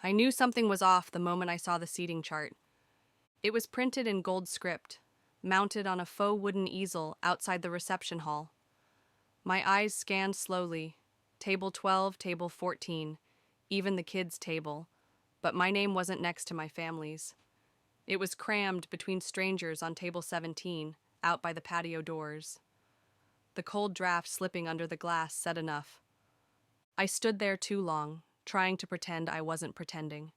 I knew something was off the moment I saw the seating chart. It was printed in gold script, mounted on a faux wooden easel outside the reception hall. My eyes scanned slowly. Table 12, table 14, even the kids' table, but my name wasn't next to my family's. It was crammed between strangers on table 17, out by the patio doors. The cold draft slipping under the glass said enough. I stood there too long, trying to pretend I wasn't pretending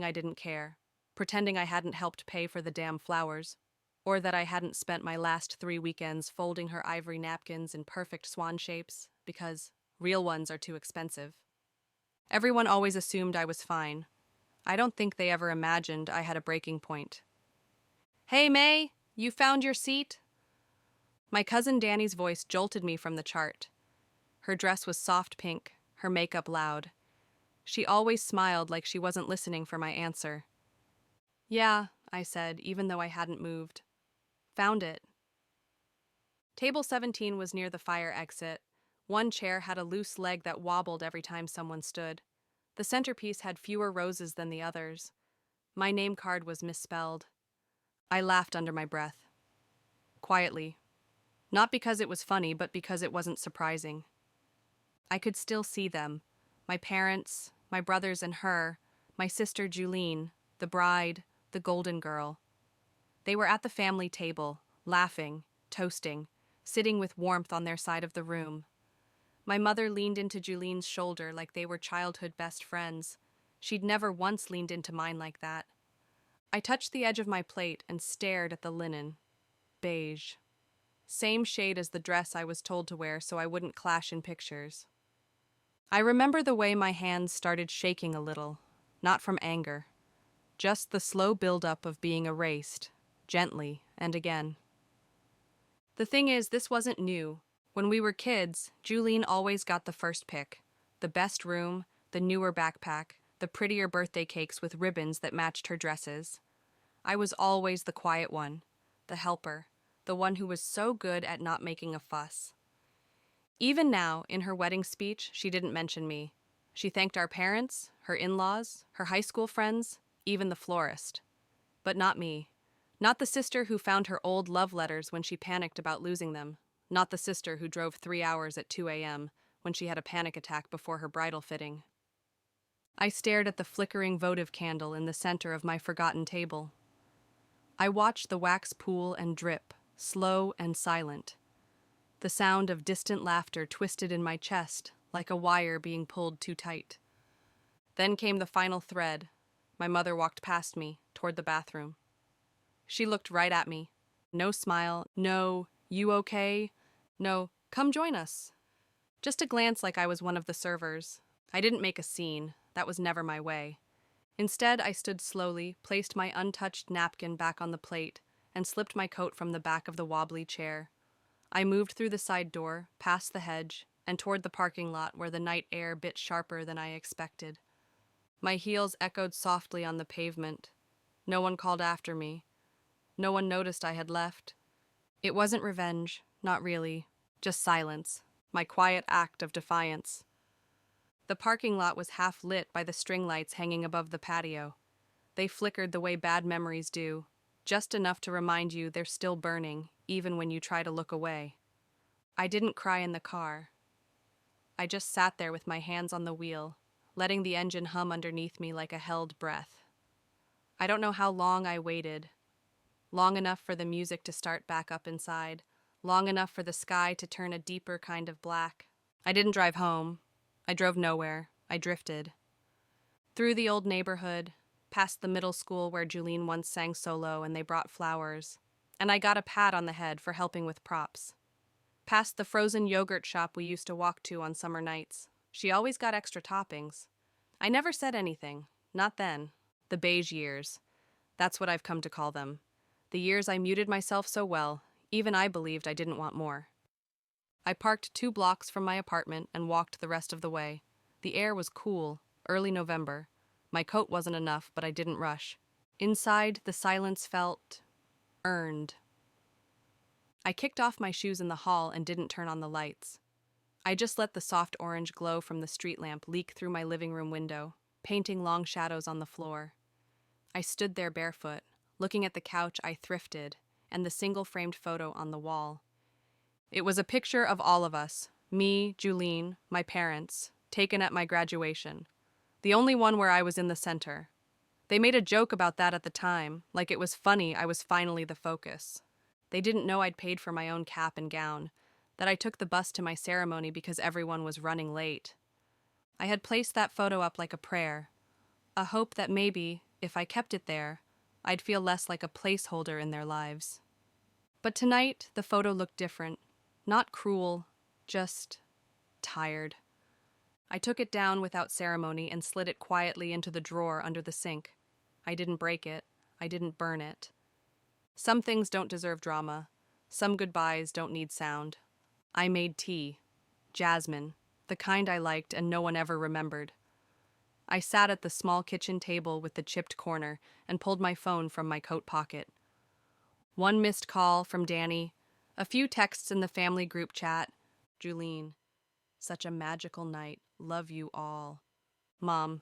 I didn't care, pretending I hadn't helped pay for the damn flowers, or that I hadn't spent my last 3 weekends folding her ivory napkins in perfect swan shapes, because real ones are too expensive. Everyone always assumed I was fine. I don't think they ever imagined I had a breaking point. "Hey, May, you found your seat?" My cousin Danny's voice jolted me from the chart. Her dress was soft pink, her makeup loud. She always smiled like she wasn't listening for my answer. "Yeah," I said, even though I hadn't moved. "Found it." Table 17 was near the fire exit. One chair had a loose leg that wobbled every time someone stood. The centerpiece had fewer roses than the others. My name card was misspelled. I laughed under my breath. Quietly. Not because it was funny, but because it wasn't surprising. I could still see them. My parents, my brothers and her, my sister Julene, the bride, the golden girl. They were at the family table, laughing, toasting, sitting with warmth on their side of the room. My mother leaned into Julene's shoulder like they were childhood best friends. She'd never once leaned into mine like that. I touched the edge of my plate and stared at the linen. Beige. Same shade as the dress I was told to wear so I wouldn't clash in pictures. I remember the way my hands started shaking a little, not from anger. Just the slow buildup of being erased, gently and again. The thing is, this wasn't new. When we were kids, Julene always got the first pick. The best room, the newer backpack, the prettier birthday cakes with ribbons that matched her dresses. I was always the quiet one, the helper, the one who was so good at not making a fuss. Even now, in her wedding speech, she didn't mention me. She thanked our parents, her in-laws, her high school friends, even the florist. But not me. Not the sister who found her old love letters when she panicked about losing them. Not the sister who drove 3 hours at 2 a.m. when she had a panic attack before her bridal fitting. I stared at the flickering votive candle in the center of my forgotten table. I watched the wax pool and drip, slow and silent. The sound of distant laughter twisted in my chest, like a wire being pulled too tight. Then came the final thread. My mother walked past me, toward the bathroom. She looked right at me. No smile, no, "You okay?" No, "Come join us." Just a glance like I was one of the servers. I didn't make a scene. That was never my way. Instead, I stood slowly, placed my untouched napkin back on the plate, and slipped my coat from the back of the wobbly chair. I moved through the side door, past the hedge, and toward the parking lot where the night air bit sharper than I expected. My heels echoed softly on the pavement. No one called after me. No one noticed I had left. It wasn't revenge, not really, just silence, my quiet act of defiance. The parking lot was half lit by the string lights hanging above the patio. They flickered the way bad memories do, just enough to remind you they're still burning, even when you try to look away. I didn't cry in the car. I just sat there with my hands on the wheel, letting the engine hum underneath me like a held breath. I don't know how long I waited. Long enough for the music to start back up inside, long enough for the sky to turn a deeper kind of black. I didn't drive home. I drove nowhere. I drifted. Through the old neighborhood, past the middle school where Julene once sang solo and they brought flowers, and I got a pat on the head for helping with props. Past the frozen yogurt shop we used to walk to on summer nights. She always got extra toppings. I never said anything. Not then. The beige years. That's what I've come to call them. The years I muted myself so well, even I believed I didn't want more. I parked 2 blocks from my apartment and walked the rest of the way. The air was cool, early November. My coat wasn't enough, but I didn't rush. Inside, the silence felt earned. I kicked off my shoes in the hall and didn't turn on the lights. I just let the soft orange glow from the street lamp leak through my living room window. painting long shadows on the floor. I stood there barefoot, looking at the couch I thrifted and the single-framed photo on the wall. It was a picture of all of us, me, 𝘲𝙗𝙤, my parents, taken at my graduation. The only one where I was in the center. They made a joke about that at the time, like it was funny I was finally the focus. They didn't know I'd paid for my own cap and gown, that I took the bus to my ceremony because everyone was running late. I had placed that photo up like a prayer, a hope that maybe, if I kept it there, I'd feel less like a placeholder in their lives. But tonight, the photo looked different. Not cruel, just tired. I took it down without ceremony and slid it quietly into the drawer under the sink. I didn't break it. I didn't burn it. Some things don't deserve drama. Some goodbyes don't need sound. I made tea. Jasmine. The kind I liked and no one ever remembered. I sat at the small kitchen table with the chipped corner and pulled my phone from my coat pocket. One missed call from Danny, a few texts in the family group chat. 𝘲𝙗𝙤, such a magical night. Love you all. Mom,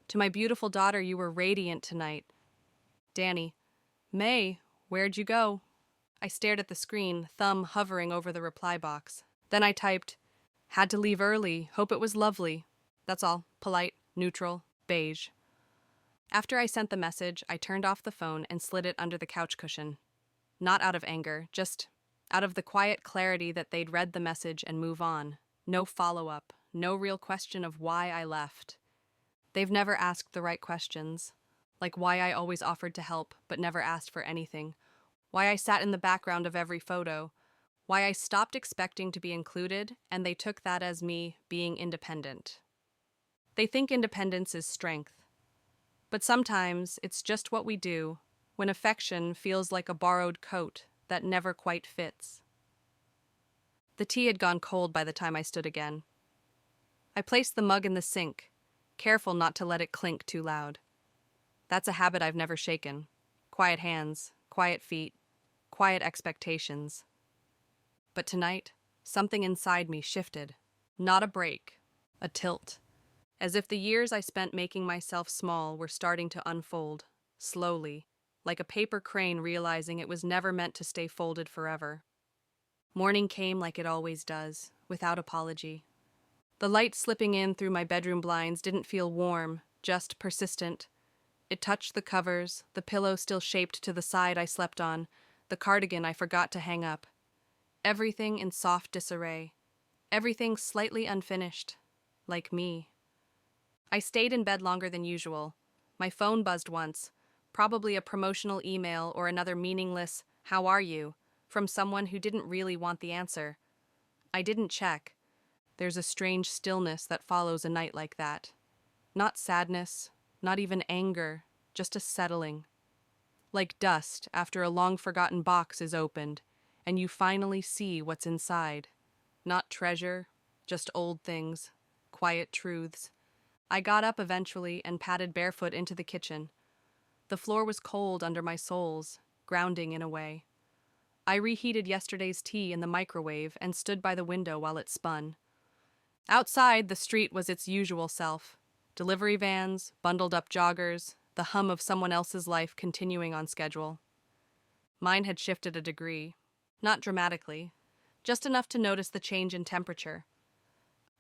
to my beautiful daughter, you were radiant tonight. Danny, May, where'd you go? I stared at the screen, thumb hovering over the reply box. Then I typed, had to leave early, hope it was lovely. That's all, polite, neutral, beige. After I sent the message, I turned off the phone and slid it under the couch cushion. Not out of anger, just out of the quiet clarity that they'd read the message and move on. No follow-up, no real question of why I left. They've never asked the right questions, like why I always offered to help but never asked for anything, why I sat in the background of every photo, why I stopped expecting to be included and they took that as me being independent. They think independence is strength, but sometimes it's just what we do when affection feels like a borrowed coat that never quite fits. The tea had gone cold by the time I stood again. I placed the mug in the sink, careful not to let it clink too loud. That's a habit I've never shaken. Quiet hands, quiet feet, quiet expectations. But tonight, something inside me shifted. Not a break, a tilt. As if the years I spent making myself small were starting to unfold, slowly, like a paper crane realizing it was never meant to stay folded forever. Morning came like it always does, without apology. The light slipping in through my bedroom blinds didn't feel warm, just persistent. It touched the covers, the pillow still shaped to the side I slept on, the cardigan I forgot to hang up. Everything in soft disarray. Everything slightly unfinished. Like me. I stayed in bed longer than usual. My phone buzzed once, probably a promotional email or another meaningless, "How are you?" from someone who didn't really want the answer. I didn't check. There's a strange stillness that follows a night like that. Not sadness, not even anger, just a settling. Like dust after a long-forgotten box is opened, and you finally see what's inside. Not treasure, just old things, quiet truths. I got up eventually and padded barefoot into the kitchen. The floor was cold under my soles, grounding in a way. I reheated yesterday's tea in the microwave and stood by the window while it spun. Outside, the street was its usual self. Delivery vans, bundled-up joggers, the hum of someone else's life continuing on schedule. Mine had shifted a degree. Not dramatically, just enough to notice the change in temperature.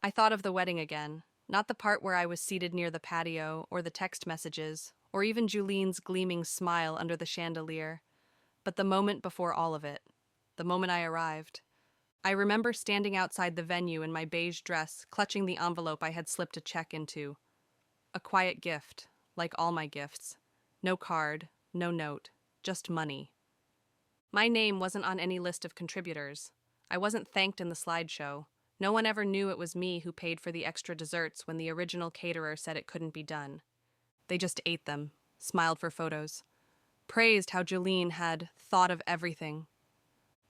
I thought of the wedding again, not the part where I was seated near the patio or the text messages, or even 𝘲𝙗𝙤's gleaming smile under the chandelier, but the moment before all of it, the moment I arrived. I remember standing outside the venue in my beige dress, clutching the envelope I had slipped a check into. A quiet gift, like all my gifts. No card, no note, just money. My name wasn't on any list of contributors. I wasn't thanked in the slideshow. No one ever knew it was me who paid for the extra desserts when the original caterer said it couldn't be done. They just ate them, smiled for photos, praised how 𝘲𝙗𝙤 had thought of everything.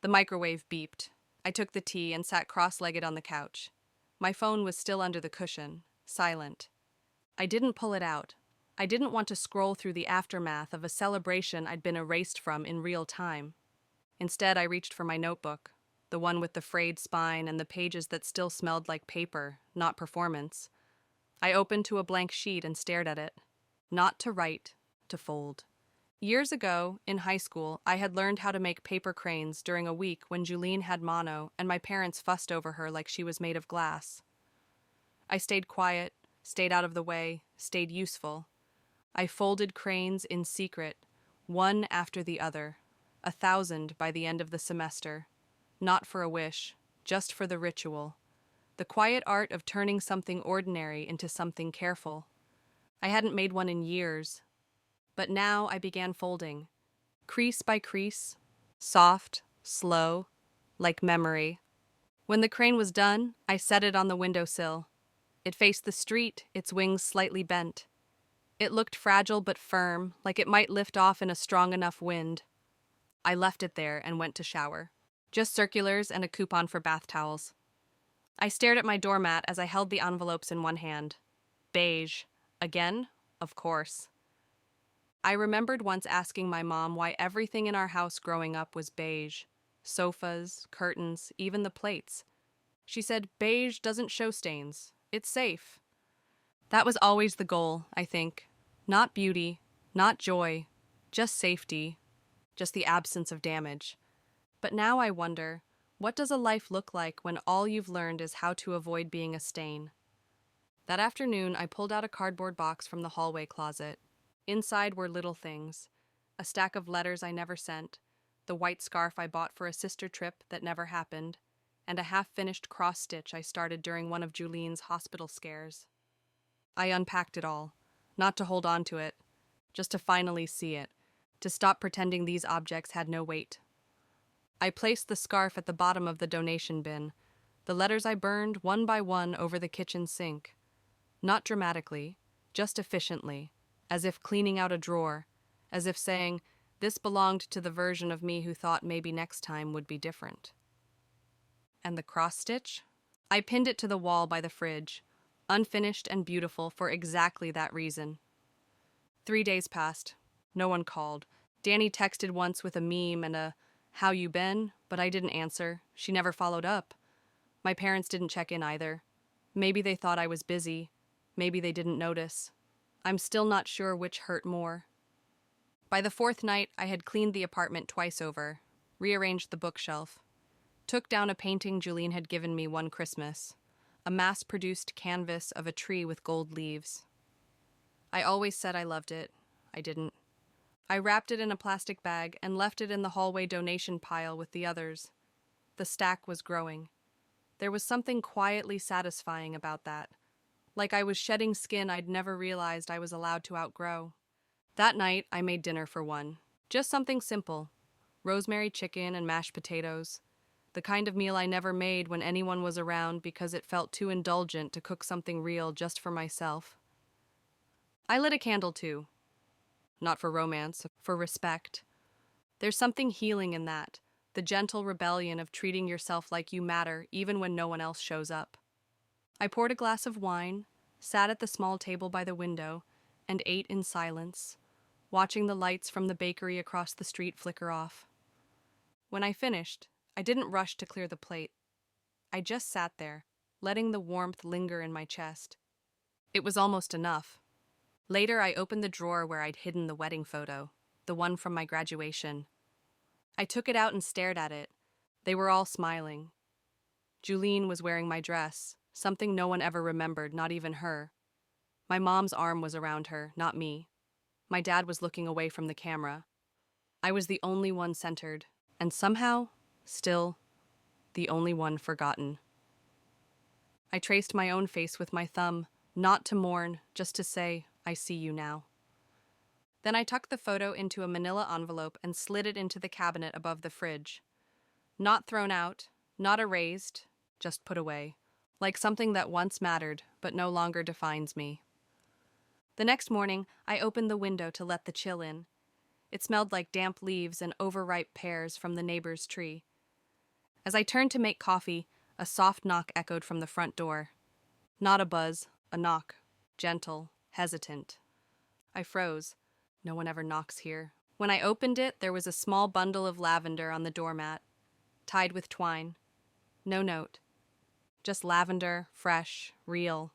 The microwave beeped. I took the tea and sat cross-legged on the couch. My phone was still under the cushion, silent. I didn't pull it out. I didn't want to scroll through the aftermath of a celebration I'd been erased from in real time. Instead, I reached for my notebook, the one with the frayed spine and the pages that still smelled like paper, not performance. I opened to a blank sheet and stared at it. Not to write, to fold. Years ago, in high school, I had learned how to make paper cranes during a week when 𝘲𝙗𝙗 had mono and my parents fussed over her like she was made of glass. I stayed quiet, stayed out of the way, stayed useful. I folded cranes in secret, one after the other, 1,000 by the end of the semester. Not for a wish, just for the ritual. The quiet art of turning something ordinary into something careful. I hadn't made one in years, but now I began folding, crease by crease, soft, slow, like memory. When the crane was done, I set it on the windowsill. It faced the street, its wings slightly bent. It looked fragile but firm, like it might lift off in a strong enough wind. I left it there and went to shower. Just circulars and a coupon for bath towels. I stared at my doormat as I held the envelopes in one hand. Beige. Again? Of course. I remembered once asking my mom why everything in our house growing up was beige. Sofas, curtains, even the plates. She said, beige doesn't show stains. It's safe. That was always the goal, I think. Not beauty, not joy, just safety, just the absence of damage. But now I wonder, what does a life look like when all you've learned is how to avoid being a stain? That afternoon, I pulled out a cardboard box from the hallway closet. Inside were little things. A stack of letters I never sent, the white scarf I bought for a sister trip that never happened, and a half-finished cross-stitch I started during one of 𝘲𝙗𝙗's hospital scares. I unpacked it all, not to hold on to it, just to finally see it, to stop pretending these objects had no weight. I placed the scarf at the bottom of the donation bin, the letters I burned one by one over the kitchen sink. Not dramatically, just efficiently, as if cleaning out a drawer, as if saying, this belonged to the version of me who thought maybe next time would be different. And the cross-stitch? I pinned it to the wall by the fridge, unfinished and beautiful for exactly that reason. 3 days passed. No one called. Danny texted once with a meme and a, "How you been?" but I didn't answer. She never followed up. My parents didn't check in either. Maybe they thought I was busy. Maybe they didn't notice. I'm still not sure which hurt more. By the 4th night, I had cleaned the apartment twice over, rearranged the bookshelf, took down a painting 𝘲𝙗𝙗 had given me one Christmas, a mass-produced canvas of a tree with gold leaves. I always said I loved it. I didn't. I wrapped it in a plastic bag and left it in the hallway donation pile with the others. The stack was growing. There was something quietly satisfying about that, like I was shedding skin I'd never realized I was allowed to outgrow. That night, I made dinner for one. Just something simple. Rosemary chicken and mashed potatoes. The kind of meal I never made when anyone was around because it felt too indulgent to cook something real just for myself. I lit a candle too. Not for romance, for respect. There's something healing in that, the gentle rebellion of treating yourself like you matter even when no one else shows up. I poured a glass of wine, sat at the small table by the window, and ate in silence, watching the lights from the bakery across the street flicker off. When I finished, I didn't rush to clear the plate. I just sat there, letting the warmth linger in my chest. It was almost enough. Later, I opened the drawer where I'd hidden the wedding photo, the one from my graduation. I took it out and stared at it. They were all smiling. 𝘲𝙗𝙗 was wearing my dress, something no one ever remembered, not even her. My mom's arm was around her, not me. My dad was looking away from the camera. I was the only one centered, and somehow, still, the only one forgotten. I traced my own face with my thumb, not to mourn, just to say, I see you now. Then I tucked the photo into a manila envelope and slid it into the cabinet above the fridge. Not thrown out, not erased, just put away, like something that once mattered but no longer defines me. The next morning, I opened the window to let the chill in. It smelled like damp leaves and overripe pears from the neighbor's tree. As I turned to make coffee, a soft knock echoed from the front door. Not a buzz, a knock, gentle, hesitant. I froze. No one ever knocks here. When I opened it, there was a small bundle of lavender on the doormat, tied with twine. No note. Just lavender, fresh, real.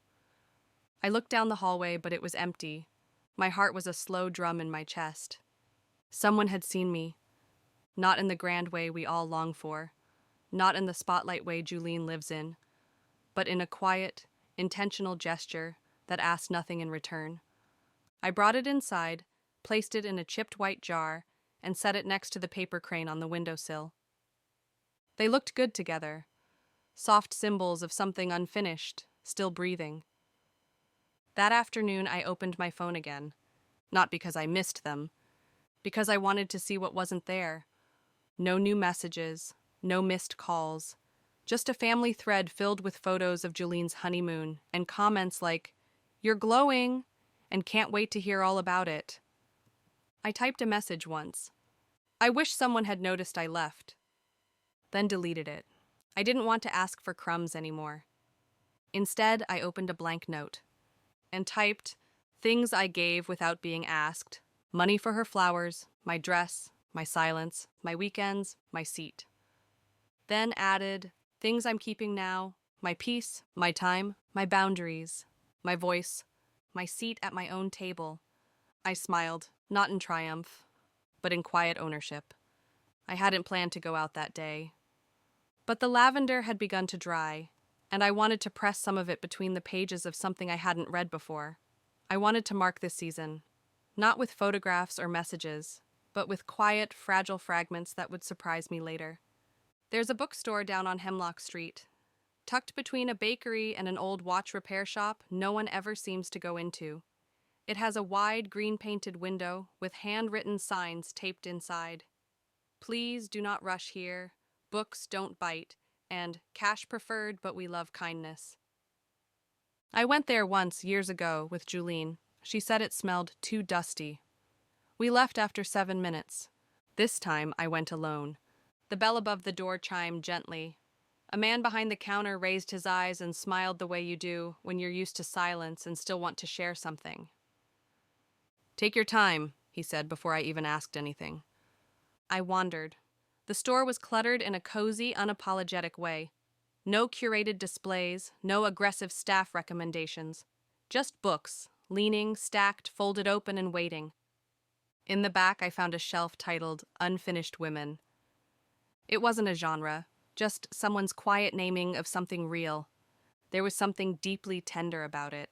I looked down the hallway, but it was empty. My heart was a slow drum in my chest. Someone had seen me, not in the grand way we all long for, not in the spotlight way 𝘲𝙗𝙗 lives in, but in a quiet, intentional gesture that asked nothing in return. I brought it inside, placed it in a chipped white jar, and set it next to the paper crane on the windowsill. They looked good together, soft symbols of something unfinished, still breathing. That afternoon I opened my phone again, not because I missed them, because I wanted to see what wasn't there. No new messages, no missed calls, just a family thread filled with photos of 𝘲𝙗's honeymoon and comments like, "You're glowing," and "can't wait to hear all about it." I typed a message once. I wish someone had noticed I left. Then deleted it. I didn't want to ask for crumbs anymore. Instead, I opened a blank note and typed things I gave without being asked: money for her flowers, my dress, my silence, my weekends, my seat. Then added things I'm keeping now: my peace, my time, my boundaries, my voice, my seat at my own table. I smiled, not in triumph, but in quiet ownership. I hadn't planned to go out that day. But the lavender had begun to dry, and I wanted to press some of it between the pages of something I hadn't read before. I wanted to mark this season, not with photographs or messages, but with quiet, fragile fragments that would surprise me later. There's a bookstore down on Hemlock Street. Tucked between a bakery and an old watch repair shop no one ever seems to go into. It has a wide green-painted window with handwritten signs taped inside. "Please do not rush here," "Books don't bite," and "Cash preferred, but we love kindness." I went there once, years ago, with 𝘲𝙗. She said it smelled too dusty. We left after 7 minutes. This time I went alone. The bell above the door chimed gently. A man behind the counter raised his eyes and smiled the way you do when you're used to silence and still want to share something. "Take your time," he said before I even asked anything. I wandered. The store was cluttered in a cozy, unapologetic way. No curated displays, no aggressive staff recommendations. Just books, leaning, stacked, folded open, and waiting. In the back, I found a shelf titled Unfinished Women. It wasn't a genre, just someone's quiet naming of something real. There was something deeply tender about it.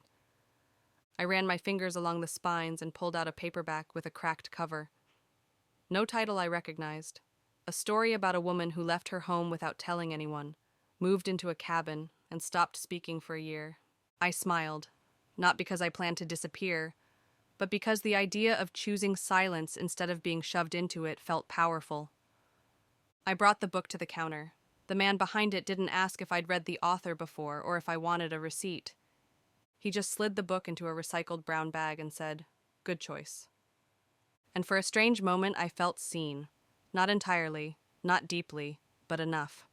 I ran my fingers along the spines and pulled out a paperback with a cracked cover. No title I recognized. A story about a woman who left her home without telling anyone, moved into a cabin, and stopped speaking for a year. I smiled, not because I planned to disappear, but because the idea of choosing silence instead of being shoved into it felt powerful. I brought the book to the counter. The man behind it didn't ask if I'd read the author before or if I wanted a receipt. He just slid the book into a recycled brown bag and said, "Good choice." And for a strange moment, I felt seen. Not entirely, not deeply, but enough.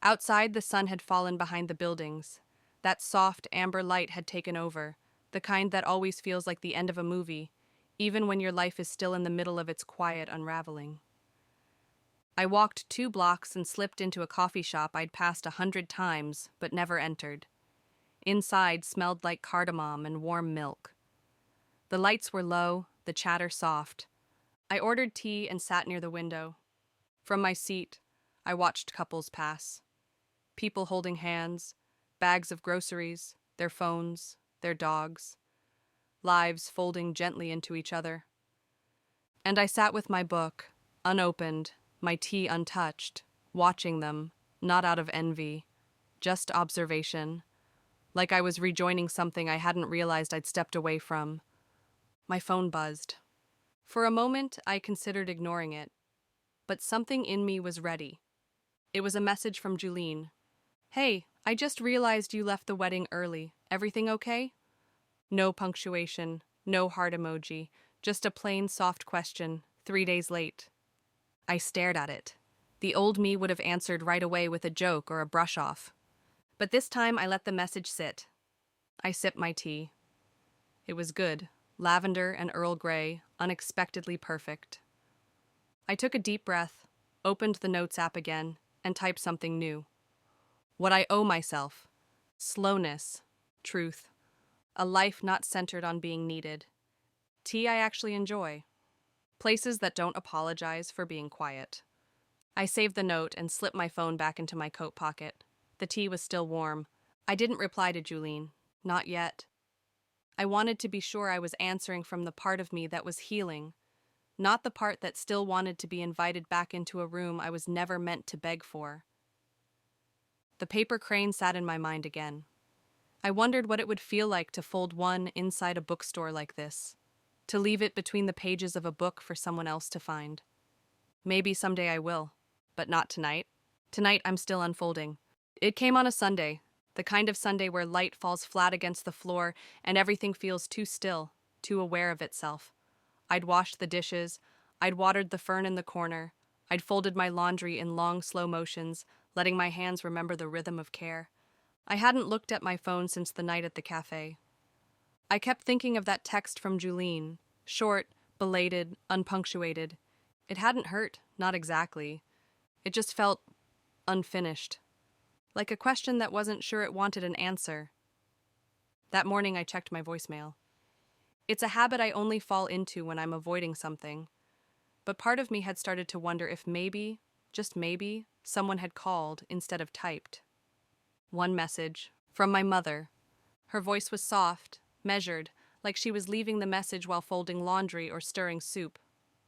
Outside, the sun had fallen behind the buildings. That soft, amber light had taken over, the kind that always feels like the end of a movie, even when your life is still in the middle of its quiet unraveling. I walked 2 blocks and slipped into a coffee shop I'd passed 100 times, but never entered. Inside smelled like cardamom and warm milk. The lights were low, the chatter soft. I ordered tea and sat near the window. From my seat, I watched couples pass. People holding hands, bags of groceries, their phones, their dogs. Lives folding gently into each other. And I sat with my book, unopened, my tea untouched, watching them, not out of envy, just observation, like I was rejoining something I hadn't realized I'd stepped away from. My phone buzzed. For a moment, I considered ignoring it, but something in me was ready. It was a message from 𝘲𝙗. "Hey, I just realized you left the wedding early. Everything okay?" No punctuation, no heart emoji, just a plain, soft question, 3 days late. I stared at it. The old me would have answered right away with a joke or a brush off. But this time I let the message sit. I sipped my tea. It was good, lavender and Earl Grey, unexpectedly perfect. I took a deep breath, opened the Notes app again, and typed something new. What I owe myself. Slowness. Truth. A life not centered on being needed. Tea I actually enjoy. Places that don't apologize for being quiet. I saved the note and slipped my phone back into my coat pocket. The tea was still warm. I didn't reply to 𝘲𝙗𝙗. Not yet. I wanted to be sure I was answering from the part of me that was healing, not the part that still wanted to be invited back into a room I was never meant to beg for. The paper crane sat in my mind again. I wondered what it would feel like to fold one inside a bookstore like this, to leave it between the pages of a book for someone else to find. Maybe someday I will, but not tonight. Tonight I'm still unfolding. It came on a Sunday, the kind of Sunday where light falls flat against the floor and everything feels too still, too aware of itself. I'd washed the dishes, I'd watered the fern in the corner, I'd folded my laundry in long, slow motions, letting my hands remember the rhythm of care. I hadn't looked at my phone since the night at the cafe. I kept thinking of that text from 𝘲𝙗𝙗, short, belated, unpunctuated. It hadn't hurt, not exactly. It just felt unfinished, like a question that wasn't sure it wanted an answer. That morning I checked my voicemail. It's a habit I only fall into when I'm avoiding something, but part of me had started to wonder if maybe, just maybe, someone had called instead of typed. One message, from my mother. Her voice was soft, measured, like she was leaving the message while folding laundry or stirring soup.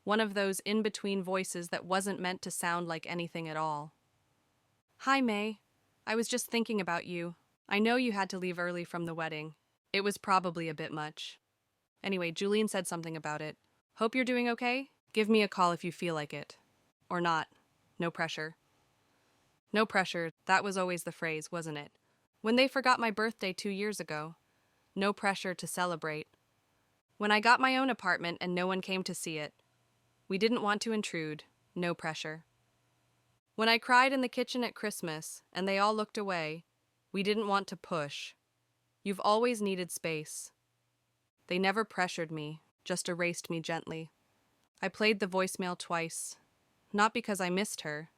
One of those in-between voices that wasn't meant to sound like anything at all. Hi, May. I was just thinking about you. I know you had to leave early from the wedding. It was probably a bit much. Anyway, 𝘲𝙗𝙗 said something about it. Hope you're doing okay? Give me a call if you feel like it. Or not. No pressure. No pressure, that was always the phrase, wasn't it? When they forgot my birthday 2 years ago. No pressure to celebrate. When I got my own apartment and no one came to see it. We didn't want to intrude. No pressure. When I cried in the kitchen at Christmas and they all looked away, we didn't want to push. You've always needed space. They never pressured me, just erased me gently. I played the voicemail twice, not because I missed her,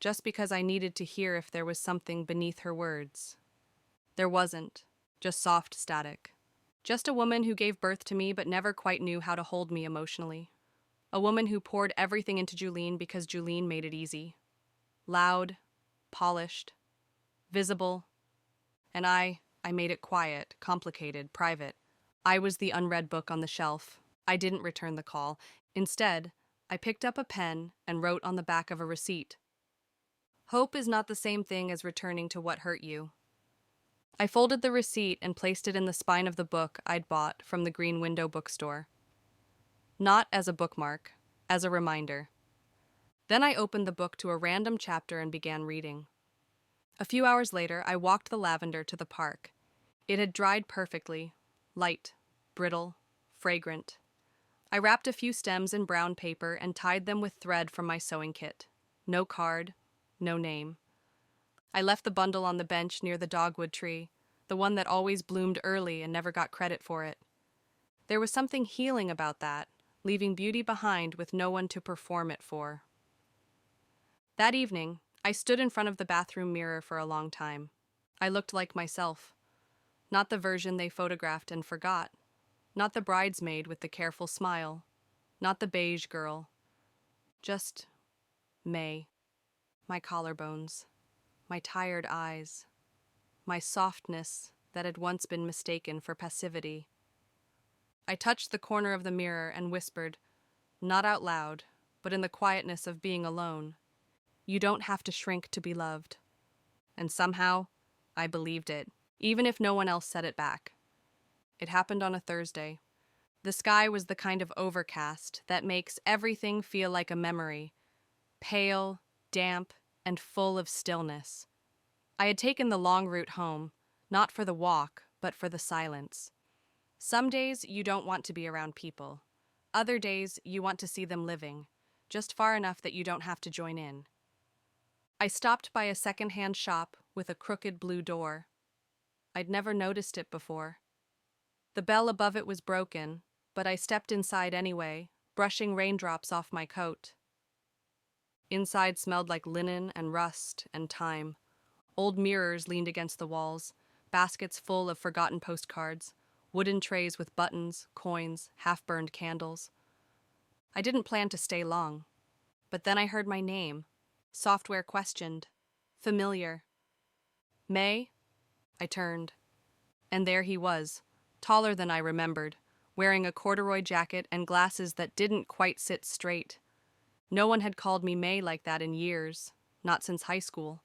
just because I needed to hear if there was something beneath her words. There wasn't, just soft static. Just a woman who gave birth to me but never quite knew how to hold me emotionally. A woman who poured everything into 𝘲𝙗𝙗 because 𝘲𝙗𝙗 made it easy. Loud, polished, visible, and I made it quiet, complicated, private. I was the unread book on the shelf. I didn't return the call. Instead, I picked up a pen and wrote on the back of a receipt. Hope is not the same thing as returning to what hurt you. I folded the receipt and placed it in the spine of the book I'd bought from the Green Window bookstore. Not as a bookmark, as a reminder. Then I opened the book to a random chapter and began reading. A few hours later, I walked the lavender to the park. It had dried perfectly, light, brittle, fragrant. I wrapped a few stems in brown paper and tied them with thread from my sewing kit. No card, no name. I left the bundle on the bench near the dogwood tree, the one that always bloomed early and never got credit for it. There was something healing about that, leaving beauty behind with no one to perform it for. That evening, I stood in front of the bathroom mirror for a long time. I looked like myself. Not the version they photographed and forgot. Not the bridesmaid with the careful smile. Not the beige girl. Just May. My collarbones. My tired eyes. My softness that had once been mistaken for passivity. I touched the corner of the mirror and whispered, not out loud, but in the quietness of being alone, you don't have to shrink to be loved. And somehow, I believed it, even if no one else said it back. It happened on a Thursday. The sky was the kind of overcast that makes everything feel like a memory, pale, damp, and full of stillness. I had taken the long route home, not for the walk, but for the silence. Some days you don't want to be around people. Other days you want to see them living, just far enough that you don't have to join in. I stopped by a second-hand shop with a crooked blue door. I'd never noticed it before. The bell above it was broken, but I stepped inside anyway, brushing raindrops off my coat. Inside smelled like linen and rust and time. Old mirrors leaned against the walls, baskets full of forgotten postcards, wooden trays with buttons, coins, half-burned candles. I didn't plan to stay long, but then I heard my name. Software questioned. Familiar. May? I turned. And there he was, taller than I remembered, wearing a corduroy jacket and glasses that didn't quite sit straight. No one had called me May like that in years, not since high school.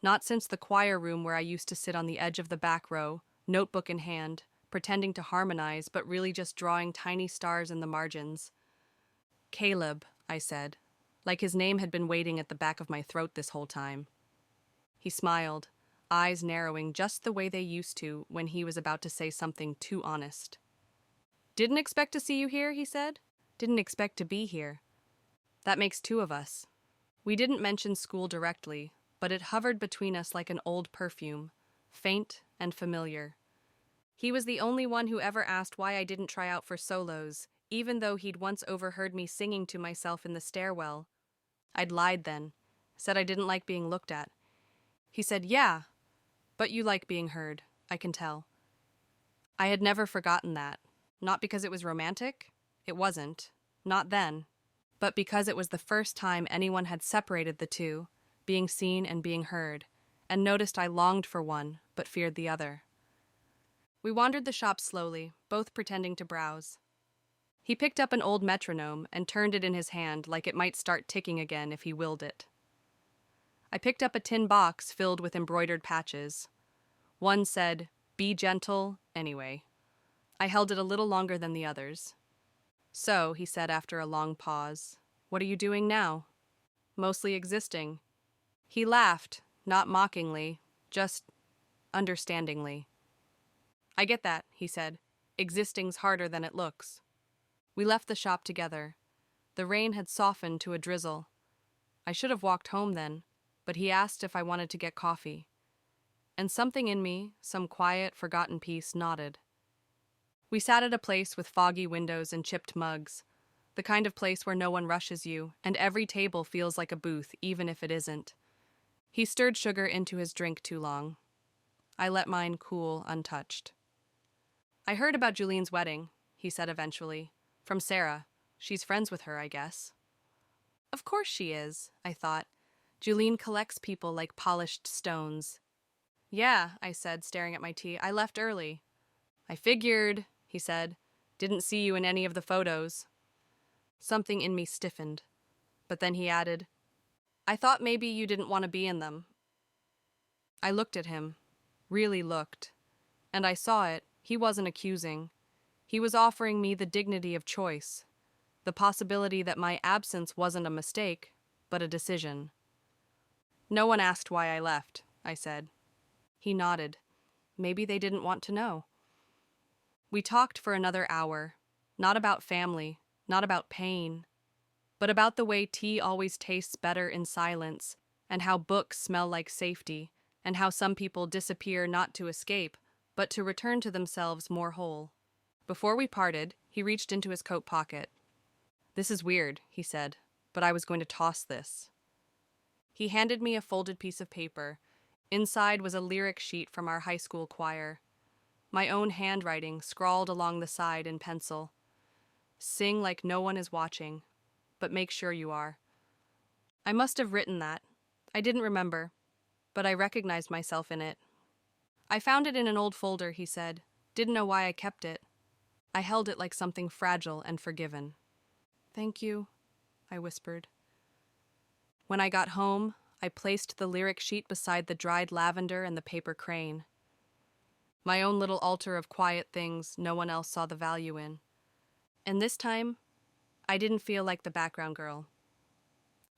Not since the choir room where I used to sit on the edge of the back row, notebook in hand, pretending to harmonize but really just drawing tiny stars in the margins. Caleb, I said, like his name had been waiting at the back of my throat this whole time. He smiled, eyes narrowing just the way they used to when he was about to say something too honest. Didn't expect to see you here, he said. Didn't expect to be here. That makes two of us. We didn't mention school directly, but it hovered between us like an old perfume, faint and familiar. He was the only one who ever asked why I didn't try out for solos, even though he'd once overheard me singing to myself in the stairwell. I'd lied then, said I didn't like being looked at. He said, "Yeah, but you like being heard, I can tell." I had never forgotten that, not because it was romantic, it wasn't, not then, but because it was the first time anyone had separated the two, being seen and being heard, and noticed I longed for one, but feared the other. We wandered the shop slowly, both pretending to browse. He picked up an old metronome and turned it in his hand like it might start ticking again if he willed it. I picked up a tin box filled with embroidered patches. One said, "Be gentle, anyway." I held it a little longer than the others. "So," he said after a long pause, "what are you doing now?" "Mostly existing." He laughed, not mockingly, just understandingly. "I get that," he said. "Existing's harder than it looks." We left the shop together. The rain had softened to a drizzle. I should have walked home then, but he asked if I wanted to get coffee. And something in me, some quiet, forgotten piece, nodded. We sat at a place with foggy windows and chipped mugs, the kind of place where no one rushes you, and every table feels like a booth, even if it isn't. He stirred sugar into his drink too long. I let mine cool untouched. "I heard about Julene's wedding," he said eventually. "From Sarah. She's friends with her, I guess." Of course she is, I thought. Julene collects people like polished stones. "Yeah," I said, staring at my tea. "I left early." "I figured," he said. "Didn't see you in any of the photos." Something in me stiffened. But then he added, "I thought maybe you didn't want to be in them." I looked at him, really looked, and I saw it. He wasn't accusing. He was offering me the dignity of choice, the possibility that my absence wasn't a mistake, but a decision. "No one asked why I left," I said. He nodded. Maybe they didn't want to know. We talked for another hour, not about family, not about pain, but about the way tea always tastes better in silence, and how books smell like safety, and how some people disappear not to escape, but to return to themselves more whole. Before we parted, he reached into his coat pocket. "This is weird," he said, "but I was going to toss this." He handed me a folded piece of paper. Inside was a lyric sheet from our high school choir. My own handwriting scrawled along the side in pencil. "Sing like no one is watching, but make sure you are." I must have written that. I didn't remember, but I recognized myself in it. "I found it in an old folder," he said. "Didn't know why I kept it." I held it like something fragile and forgiven. "Thank you," I whispered. When I got home, I placed the lyric sheet beside the dried lavender and the paper crane. My own little altar of quiet things no one else saw the value in. And this time, I didn't feel like the background girl.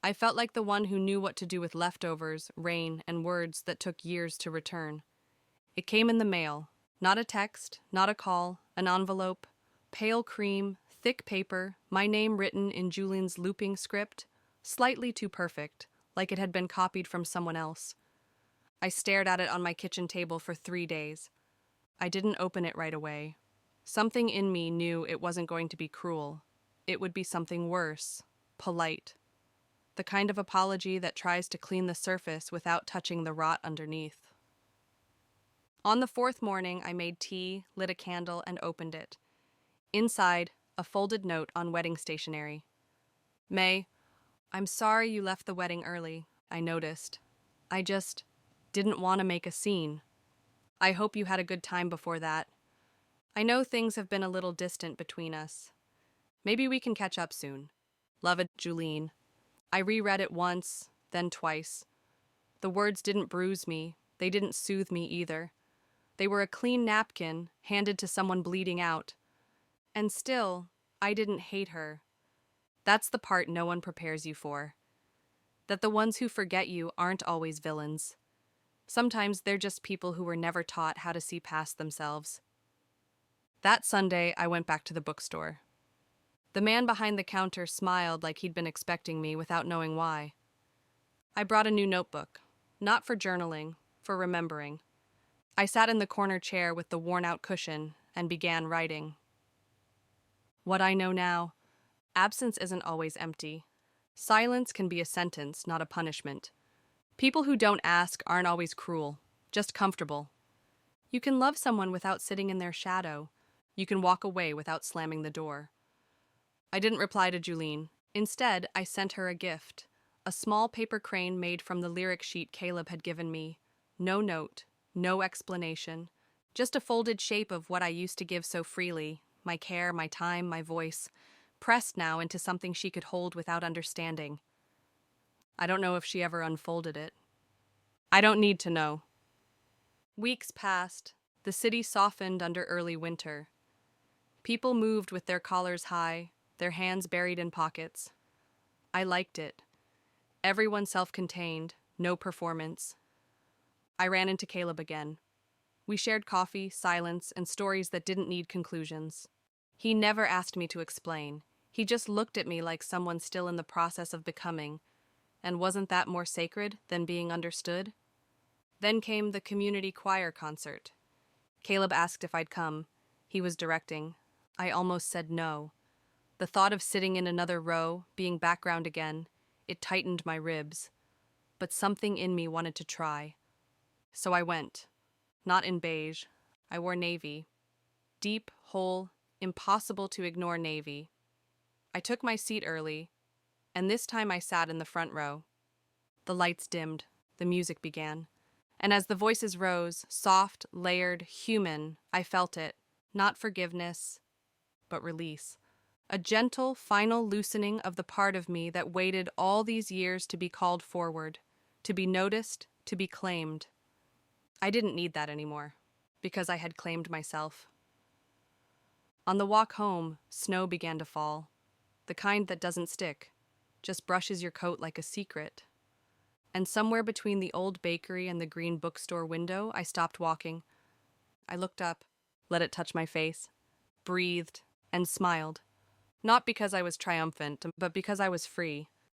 I felt like the one who knew what to do with leftovers, rain, and words that took years to return. It came in the mail. Not a text, not a call, an envelope, pale cream, thick paper, my name written in Julian's looping script, slightly too perfect, like it had been copied from someone else. I stared at it on my kitchen table for 3 days. I didn't open it right away. Something in me knew it wasn't going to be cruel. It would be something worse, polite. The kind of apology that tries to clean the surface without touching the rot underneath. On the fourth morning, I made tea, lit a candle, and opened it. Inside, a folded note on wedding stationery. May, I'm sorry you left the wedding early, I noticed. I just didn't want to make a scene. I hope you had a good time before that. I know things have been a little distant between us. Maybe we can catch up soon. Loved, Julene. I reread it once, then twice. The words didn't bruise me. They didn't soothe me either. They were a clean napkin handed to someone bleeding out. And still, I didn't hate her. That's the part no one prepares you for. That the ones who forget you aren't always villains. Sometimes they're just people who were never taught how to see past themselves. That Sunday, I went back to the bookstore. The man behind the counter smiled like he'd been expecting me without knowing why. I brought a new notebook, not for journaling, for remembering. I sat in the corner chair with the worn-out cushion and began writing. What I know now, absence isn't always empty. Silence can be a sentence, not a punishment. People who don't ask aren't always cruel, just comfortable. You can love someone without sitting in their shadow. You can walk away without slamming the door. I didn't reply to Julene. Instead, I sent her a gift, a small paper crane made from the lyric sheet Caleb had given me. No note, no explanation, just a folded shape of what I used to give so freely, my care, my time, my voice, pressed now into something she could hold without understanding. I don't know if she ever unfolded it. I don't need to know. Weeks passed. The city softened under early winter. People moved with their collars high, their hands buried in pockets. I liked it. Everyone self-contained, no performance. I ran into Caleb again. We shared coffee, silence, and stories that didn't need conclusions. He never asked me to explain. He just looked at me like someone still in the process of becoming. And wasn't that more sacred than being understood? Then came the community choir concert. Caleb asked if I'd come. He was directing. I almost said no. The thought of sitting in another row, being background again, it tightened my ribs. But something in me wanted to try. So I went. Not in beige. I wore navy. Deep, whole, impossible to ignore navy. I took my seat early, and this time I sat in the front row. The lights dimmed. The music began. And as the voices rose, soft, layered, human, I felt it. Not forgiveness, but release. A gentle, final loosening of the part of me that waited all these years to be called forward, to be noticed, to be claimed. I didn't need that anymore, because I had claimed myself. On the walk home, snow began to fall. The kind that doesn't stick, just brushes your coat like a secret. And somewhere between the old bakery and the green bookstore window, I stopped walking. I looked up, let it touch my face, breathed, and smiled. Not because I was triumphant, but because I was free.